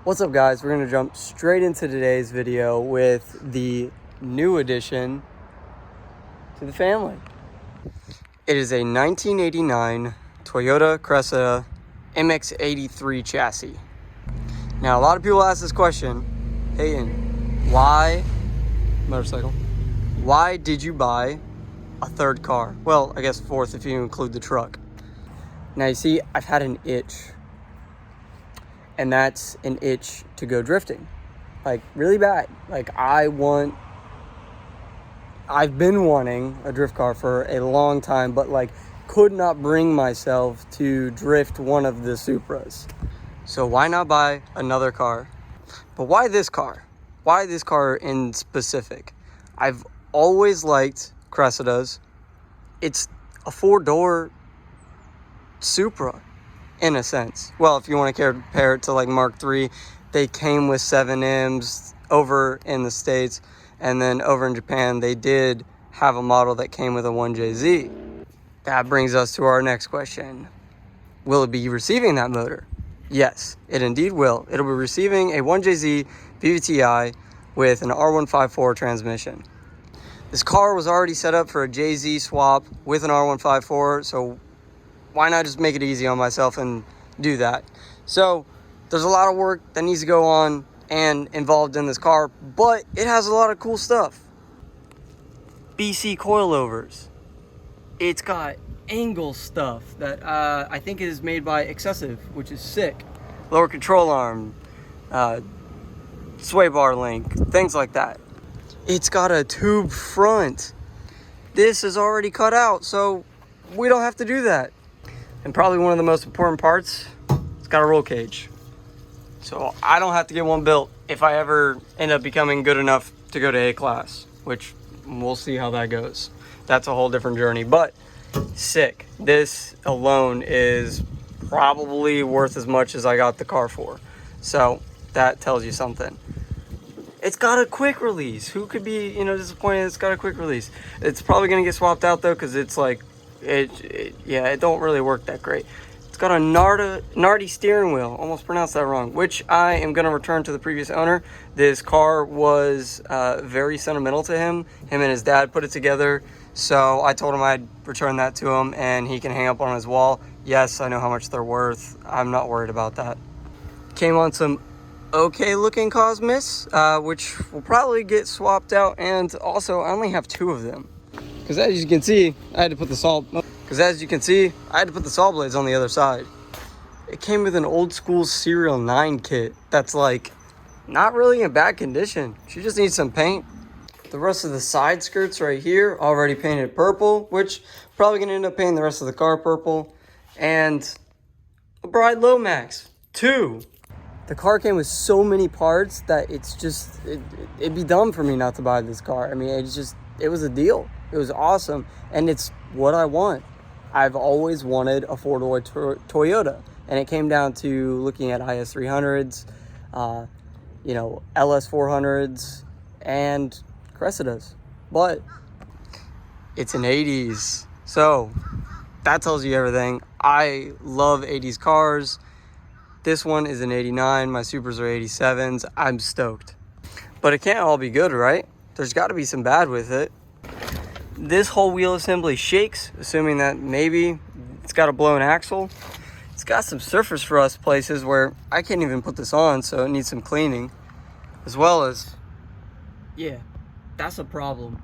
What's up, guys? We're going to jump straight into today's video with the new addition to the family. It is a 1989 Toyota Cressida MX-83 chassis. Now, a lot of people ask this question, Hayden, why did you buy a third car? Well, I guess fourth if you include the truck. Now, you see, I've had an itch. And that's an itch to go drifting, like really bad. Like I've been wanting a drift car for a long time, but like could not bring myself to drift one of the Supras. So why not buy another car? But why this car? Why this car in specific? I've always liked Cressidas. It's a four-door Supra. In a sense. Well, if you want to compare it to like Mark III, they came with 7Ms over in the States, and then over in Japan, they did have a model that came with a 1JZ. That brings us to our next question. Will it be receiving that motor? Yes, it indeed will. It'll be receiving a 1JZ VVTi with an R154 transmission. This car was already set up for a JZ swap with an R154, so why not just make it easy on myself and do that? So there's a lot of work that needs to go on and involved in this car, but it has a lot of cool stuff. BC coilovers. It's got angle stuff that I think is made by Excessive, which is sick. Lower control arm, sway bar link, things like that. It's got a tube front. This is already cut out, so we don't have to do that. And probably one of the most important parts, it's got a roll cage. So I don't have to get one built if I ever end up becoming good enough to go to A class, which we'll see how that goes. That's a whole different journey, but sick. This alone is probably worth as much as I got the car for. So that tells you something. It's got a quick release. Who could be, disappointed it's got a quick release? It's probably gonna get swapped out though, because it's like, it don't really work that great. It's got a Nardi steering wheel, almost pronounced that wrong, which I am going to return to the previous owner. This car was very sentimental to him. Him and his dad put it together, so I told him I'd return that to him and he can hang up on his wall. Yes, I know how much they're worth. I'm not worried about that. Came on some okay looking Cosmos, which will probably get swapped out, and also I only have two of them. Because as you can see, I had to put the saw blades on the other side. It came with an old school Serial 9 kit that's like not really in bad condition. She just needs some paint. The rest of the side skirts right here already painted purple, which probably gonna end up painting the rest of the car purple. And a Bride Lomax 2. The car came with so many parts that it's just, it'd be dumb for me not to buy this car. I mean, it was a deal. It was awesome, and it's what I want. I've always wanted a four-door Toyota, and it came down to looking at IS300s, LS400s, and Cressidas. But it's an 80s, so that tells you everything. I love 80s cars. This one is an 89. My Supras are 87s. I'm stoked. But it can't all be good, right? There's got to be some bad with it. This whole wheel assembly shakes, assuming that maybe it's got a blown axle. It's got some surface rust places where I can't even put this on, so it needs some cleaning. As well as, yeah, that's a problem.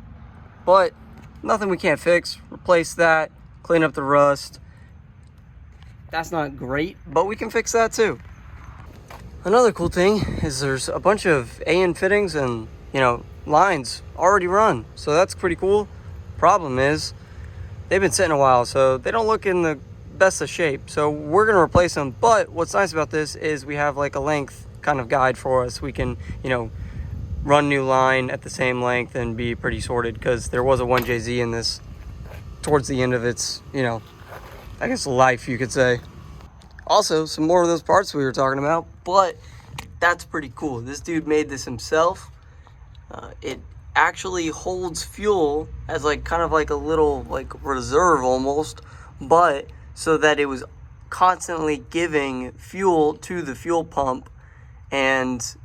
But nothing we can't fix. Replace that, clean up the rust. That's not great, but we can fix that too. Another cool thing is there's a bunch of AN fittings and, lines already run. So that's pretty cool. Problem is, they've been sitting a while, so they don't look in the best of shape. So we're going to replace them. But what's nice about this is we have like a length kind of guide for us. We can, run new line at the same length and be pretty sorted, because there was a 1JZ in this towards the end of its, I guess life, you could say. Also, some more of those parts we were talking about, but that's pretty cool. This dude made this himself. It actually holds fuel as kind of like a little reserve almost, but so that it was constantly giving fuel to the fuel pump and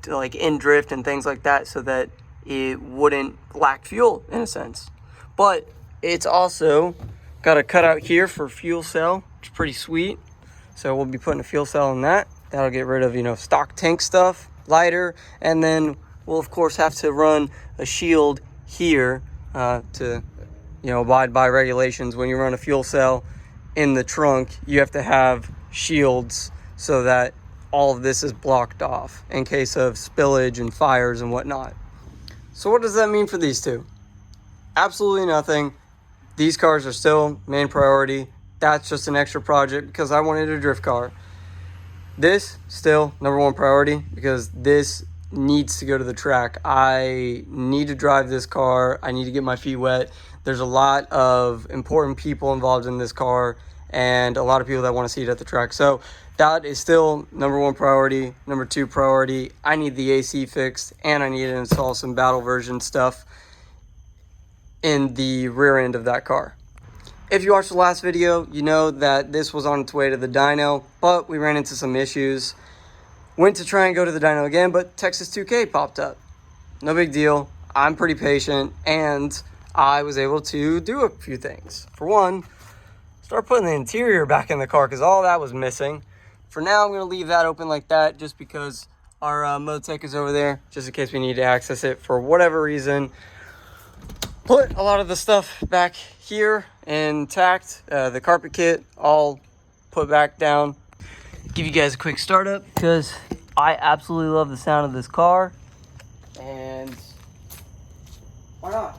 like in drift and things like that, so that it wouldn't lack fuel in a sense. But it's also got a cutout here for fuel cell, which is pretty sweet. So we'll be putting a fuel cell in that. That'll get rid of, you know, stock tank stuff, lighter, and then we'll of course have to run a shield here to, you know, abide by regulations. When you run a fuel cell in the trunk, you have to have shields so that all of this is blocked off in case of spillage and fires and whatnot. So what does that mean for these two? Absolutely nothing. These cars are still main priority. That's just an extra project because I wanted a drift car. This still number one priority because this needs to go to the track. I need to drive this car. I need to get my feet wet. There's a lot of important people involved in this car and a lot of people that want to see it at the track. So that is still number one priority. Number two priority, I need the AC fixed and I need to install some battle version stuff in the rear end of that car. If you watched the last video, you know that this was on its way to the dyno, but we ran into some issues. Went to try and go to the dyno again, but Texas 2K popped up. No big deal. I'm pretty patient, and I was able to do a few things. For one, start putting the interior back in the car because all that was missing. For now, I'm going to leave that open like that just because our Motec is over there, just in case we need to access it for whatever reason. Put a lot of the stuff back here intact. The carpet kit all put back down. Give you guys a quick startup because I absolutely love the sound of this car. And why not?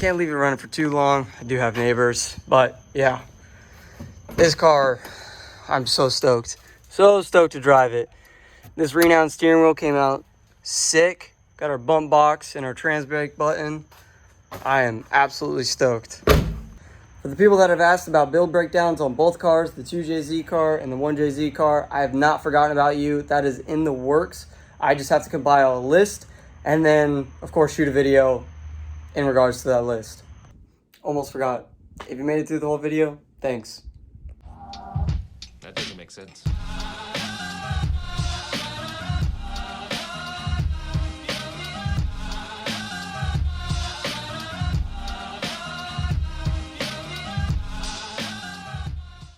Can't leave it running for too long. I do have neighbors, but yeah, this car, I'm so stoked to drive it. This renowned steering wheel came out sick. Got our bump box and our trans brake button. I am absolutely stoked. For the people that have asked about build breakdowns on both cars, the 2JZ car and the 1JZ car, I have not forgotten about you. That is in the works. I just have to compile a list and then, of course, shoot a video in regards to that list. Almost forgot. If you made it through the whole video, thanks. That doesn't make sense.